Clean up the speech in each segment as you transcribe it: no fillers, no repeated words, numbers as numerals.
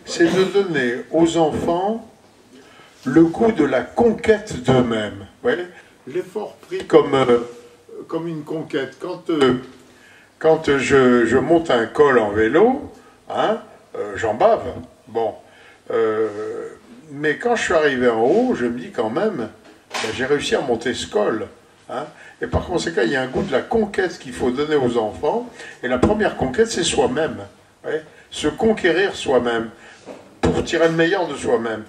c'est de donner aux enfants le goût de la conquête d'eux-mêmes. L'effort pris comme une conquête. Quand je monte un col en vélo, hein, j'en bave. Bon. Mais quand je suis arrivé en haut, je me dis quand même, ben, j'ai réussi à monter ce col. Hein, et par conséquent, il y a un goût de la conquête qu'il faut donner aux enfants. Et la première conquête, c'est soi-même. Se conquérir soi-même, pour tirer le meilleur de soi-même.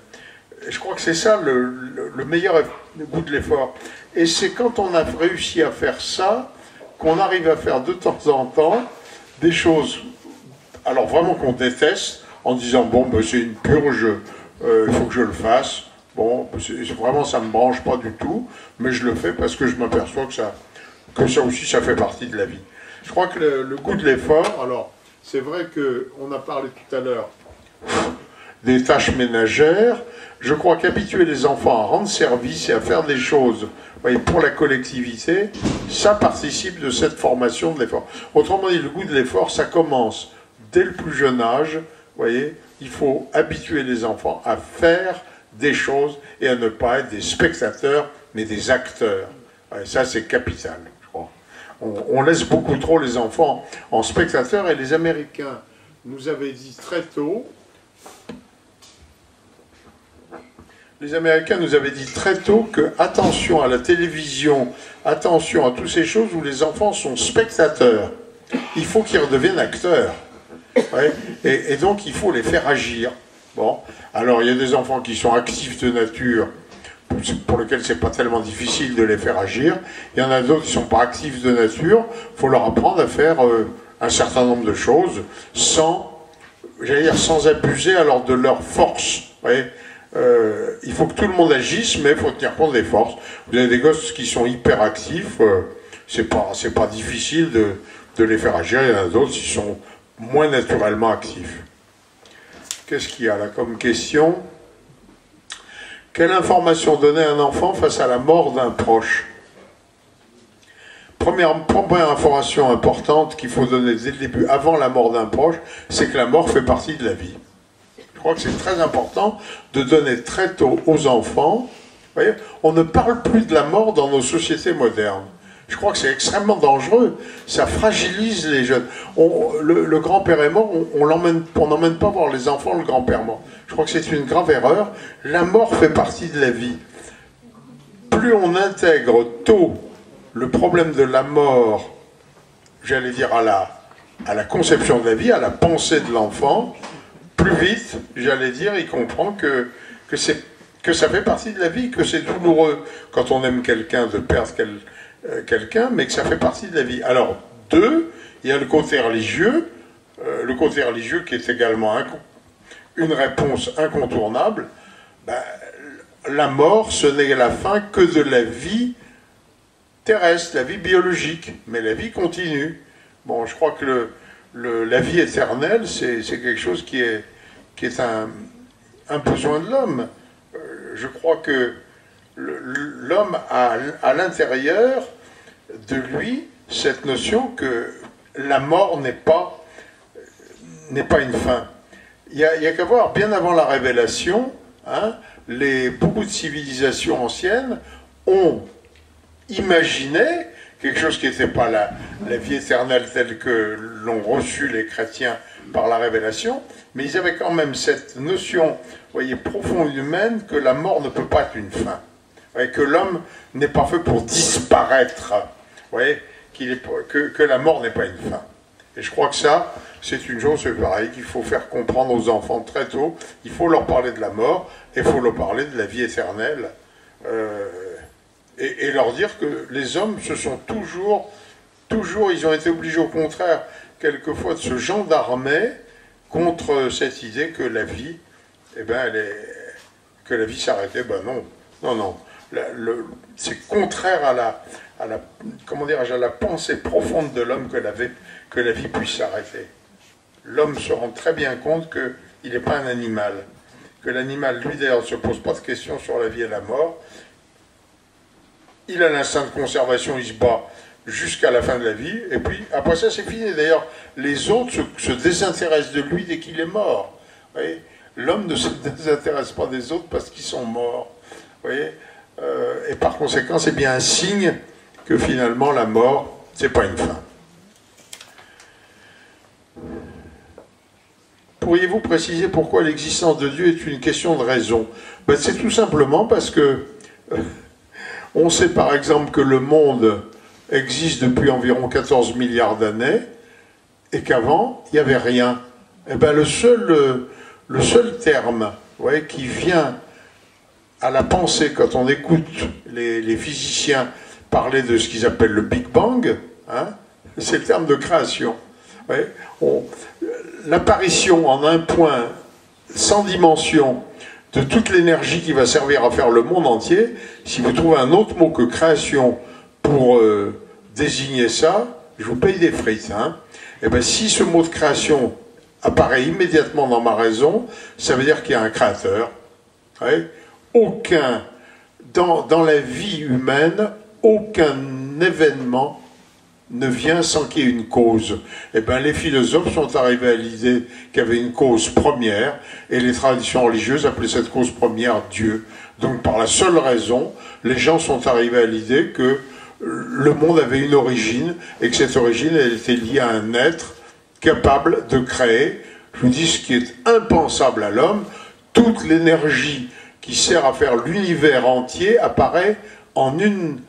Je crois que c'est ça le meilleur goût de l'effort. Et c'est quand on a réussi à faire ça, qu'on arrive à faire de temps en temps des choses, alors vraiment qu'on déteste, en disant, bon, ben, c'est une purge, il faut que je le fasse. Bon, vraiment, ça ne me branche pas du tout, mais je le fais parce que je m'aperçois que ça aussi, ça fait partie de la vie. Je crois que le goût de l'effort, alors, c'est vrai qu'on a parlé tout à l'heure des tâches ménagères. Je crois qu'habituer les enfants à rendre service et à faire des choses pour la collectivité, ça participe de cette formation de l'effort. Autrement dit, le goût de l'effort, ça commence dès le plus jeune âge. Voyez, il faut habituer les enfants à faire des choses et à ne pas être des spectateurs, mais des acteurs. Ça, c'est capital, je crois. On laisse beaucoup trop les enfants en spectateurs, et les Américains nous avaient dit très tôt, que attention à la télévision, attention à toutes ces choses où les enfants sont spectateurs. Il faut qu'ils redeviennent acteurs. Et donc, il faut les faire agir. Bon, alors il y a des enfants qui sont actifs de nature, pour lesquels c'est pas tellement difficile de les faire agir. Il y en a d'autres qui ne sont pas actifs de nature. Il faut leur apprendre à faire un certain nombre de choses sans abuser alors de leur force. Il faut que tout le monde agisse, mais il faut tenir compte des forces. Vous avez des gosses qui sont hyper actifs, c'est pas difficile de les faire agir. Il y en a d'autres qui sont moins naturellement actifs. Qu'est-ce qu'il y a là comme question? Quelle information donner à un enfant face à la mort d'un proche? Première information importante qu'il faut donner dès le début, avant la mort d'un proche, c'est que la mort fait partie de la vie. Je crois que c'est très important de donner très tôt aux enfants. Vous voyez, on ne parle plus de la mort dans nos sociétés modernes. Je crois que c'est extrêmement dangereux. Ça fragilise les jeunes. Le grand-père est mort, on n'emmène pas voir les enfants le grand-père mort. Je crois que c'est une grave erreur. La mort fait partie de la vie. Plus on intègre tôt le problème de la mort, j'allais dire à la conception de la vie, à la pensée de l'enfant, plus vite, j'allais dire, il comprend que ça fait partie de la vie, que c'est douloureux quand on aime quelqu'un de perdre quelqu'un, mais que ça fait partie de la vie. Alors, deux, il y a le côté religieux qui est également une réponse incontournable. La mort, ce n'est la fin que de la vie terrestre, la vie biologique, mais la vie continue. Bon, je crois que la vie éternelle, c'est quelque chose qui est un besoin de l'homme. Je crois que l'homme a à l'intérieur de lui cette notion que la mort n'est pas une fin. Il y a qu'à voir, bien avant la révélation, hein, beaucoup de civilisations anciennes ont imaginé quelque chose qui n'était pas la vie éternelle telle que l'ont reçue les chrétiens par la révélation, mais ils avaient quand même cette notion, voyez, profonde humaine, que la mort ne peut pas être une fin. Que l'homme n'est pas fait pour disparaître. Vous voyez, que la mort n'est pas une fin. Et je crois que ça, c'est une chose, c'est pareil, qu'il faut faire comprendre aux enfants très tôt. Il faut leur parler de la mort, et il faut leur parler de la vie éternelle. Et leur dire que les hommes se sont toujours, ils ont été obligés au contraire, quelquefois, de se gendarmer contre cette idée que la vie, que la vie s'arrêtait. Ben non, non, non. C'est contraire à la pensée profonde de l'homme que la vie puisse s'arrêter. L'homme se rend très bien compte qu'il n'est pas un animal. Que l'animal, lui d'ailleurs, ne se pose pas de questions sur la vie et la mort. Il a l'instinct de conservation, il se bat jusqu'à la fin de la vie, et puis après ça c'est fini. D'ailleurs, les autres se désintéressent de lui dès qu'il est mort. Vous voyez, l'homme ne se désintéresse pas des autres parce qu'ils sont morts. Vous voyez, et par conséquent, c'est bien un signe que finalement la mort, c'est pas une fin. Pourriez-vous préciser pourquoi l'existence de Dieu est une question de raison? Ben, c'est tout simplement parce que on sait par exemple que le monde existe depuis environ 14 milliards d'années et qu'avant, il n'y avait rien. Et ben, le seul terme, vous voyez, qui vient à la pensée quand on écoute les physiciens parler de ce qu'ils appellent le Big Bang, hein, c'est le terme de création. L'apparition en un point sans dimension de toute l'énergie qui va servir à faire le monde entier, si vous trouvez un autre mot que création pour désigner ça, je vous paye des frites. Hein. Et bien, si ce mot de création apparaît immédiatement dans ma raison, ça veut dire qu'il y a un créateur. Ouais. Aucun, dans la vie humaine, aucun événement ne vient sans qu'il y ait une cause. Eh bien, les philosophes sont arrivés à l'idée qu'il y avait une cause première, et les traditions religieuses appelaient cette cause première Dieu. Donc, par la seule raison, les gens sont arrivés à l'idée que le monde avait une origine, et que cette origine, elle était liée à un être capable de créer, je vous dis, ce qui est impensable à l'homme, toute l'énergie qui sert à faire l'univers entier apparaît en une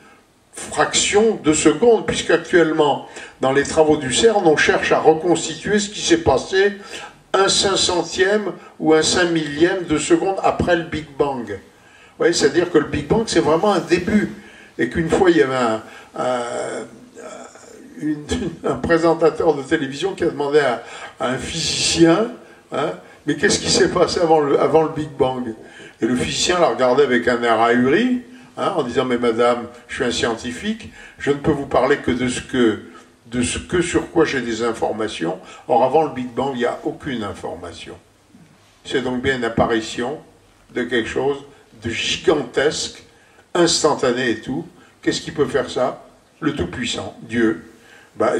fraction de seconde, puisqu'actuellement, dans les travaux du CERN, on cherche à reconstituer ce qui s'est passé un 500e ou un 5 millième de seconde après le Big Bang. Vous voyez, c'est-à-dire que le Big Bang, c'est vraiment un début, et qu'une fois, il y avait un présentateur de télévision qui a demandé à un physicien, hein, mais qu'est-ce qui s'est passé avant le Big Bang? Et le physicien la regardait avec un air ahuri, hein, en disant, mais madame, je suis un scientifique, je ne peux vous parler que de ce sur quoi j'ai des informations. Or, avant le Big Bang, il n'y a aucune information. C'est donc bien une apparition de quelque chose de gigantesque, instantané et tout. Qu'est-ce qui peut faire ça? Le Tout-Puissant, Dieu. Ben,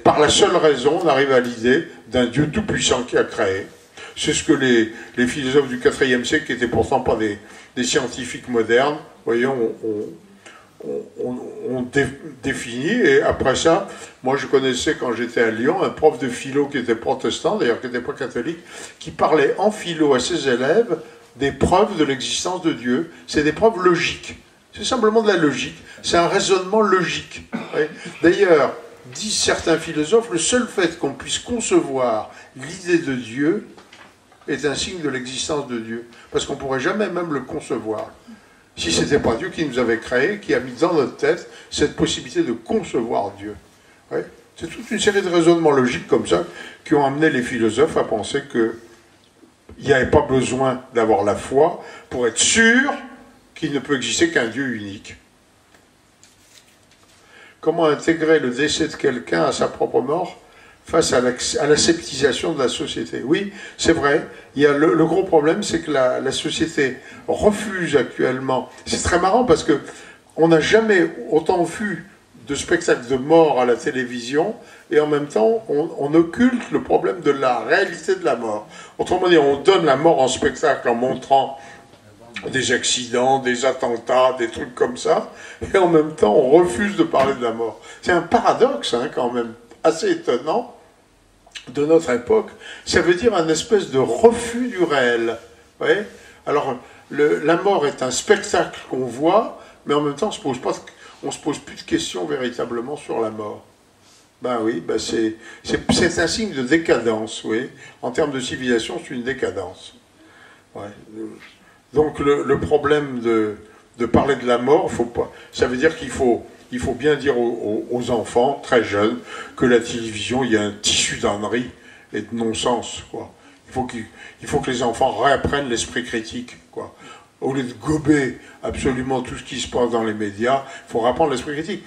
par la seule raison, on arrive à l'idée d'un Dieu tout-puissant qui a créé. C'est ce que les philosophes du IVe siècle, qui n'étaient pourtant pas des scientifiques modernes, voyez, on défini. Et après ça, moi je connaissais quand j'étais à Lyon un prof de philo qui était protestant, d'ailleurs qui n'était pas catholique, qui parlait en philo à ses élèves des preuves de l'existence de Dieu. C'est des preuves logiques. C'est simplement de la logique. C'est un raisonnement logique. D'ailleurs, disent certains philosophes, le seul fait qu'on puisse concevoir l'idée de Dieu est un signe de l'existence de Dieu. Parce qu'on ne pourrait jamais même le concevoir. Si ce n'était pas Dieu qui nous avait créés, qui a mis dans notre tête cette possibilité de concevoir Dieu. Ouais. C'est toute une série de raisonnements logiques comme ça qui ont amené les philosophes à penser qu'il n'y avait pas besoin d'avoir la foi pour être sûr qu'il ne peut exister qu'un Dieu unique. Comment intégrer le décès de quelqu'un à sa propre mort face à l'aseptisation de la société? Oui, c'est vrai. Il y a le gros problème, c'est que la société refuse actuellement. C'est très marrant parce que on n'a jamais autant vu de spectacles de mort à la télévision et en même temps, on occulte le problème de la réalité de la mort. Autrement dit, on donne la mort en spectacle en montrant des accidents, des attentats, des trucs comme ça, et en même temps, on refuse de parler de la mort. C'est un paradoxe, hein, quand même, assez étonnant de notre époque. Ça veut dire un espèce de refus du réel. Vous voyez? Alors, la mort est un spectacle qu'on voit, mais en même temps, on ne se pose plus de questions véritablement sur la mort. Ben oui, ben c'est un signe de décadence, oui. En termes de civilisation, c'est une décadence. Ouais. Donc le problème de parler de la mort, ça veut dire qu'il faut bien dire aux enfants, très jeunes, que la télévision, il y a un tissu d'ânerie et de non-sens, quoi. Il faut que les enfants réapprennent l'esprit critique, quoi. Au lieu de gober absolument tout ce qui se passe dans les médias, il faut réapprendre l'esprit critique.